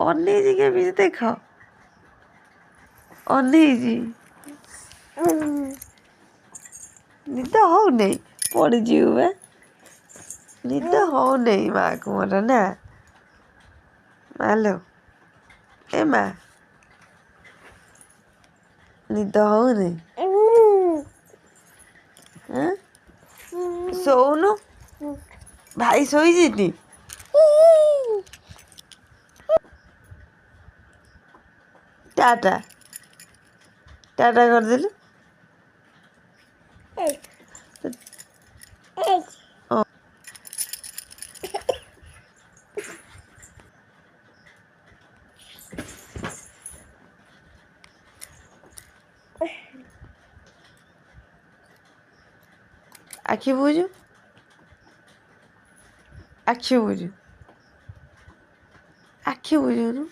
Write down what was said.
ଅନେଇଛି କେମିତି ଦେଖ ଅନେଇଛି ନିଦ ହଉନେଇ ପଡ଼ିଯିବୁ ବା ନିଦ ହଉନେଇ ମାଆକୁ ମୋର ନା ମାଲୋ ଏ ମା ନିଦ ହଉନି ଶୋଉନୁ ଭାଇ ଶୋଇଛି ଟାଟା ଟାଟା କରିଦେଲୁ ଆଖି ବୁଝୁ ଆଖି ବୁଝୁନୁ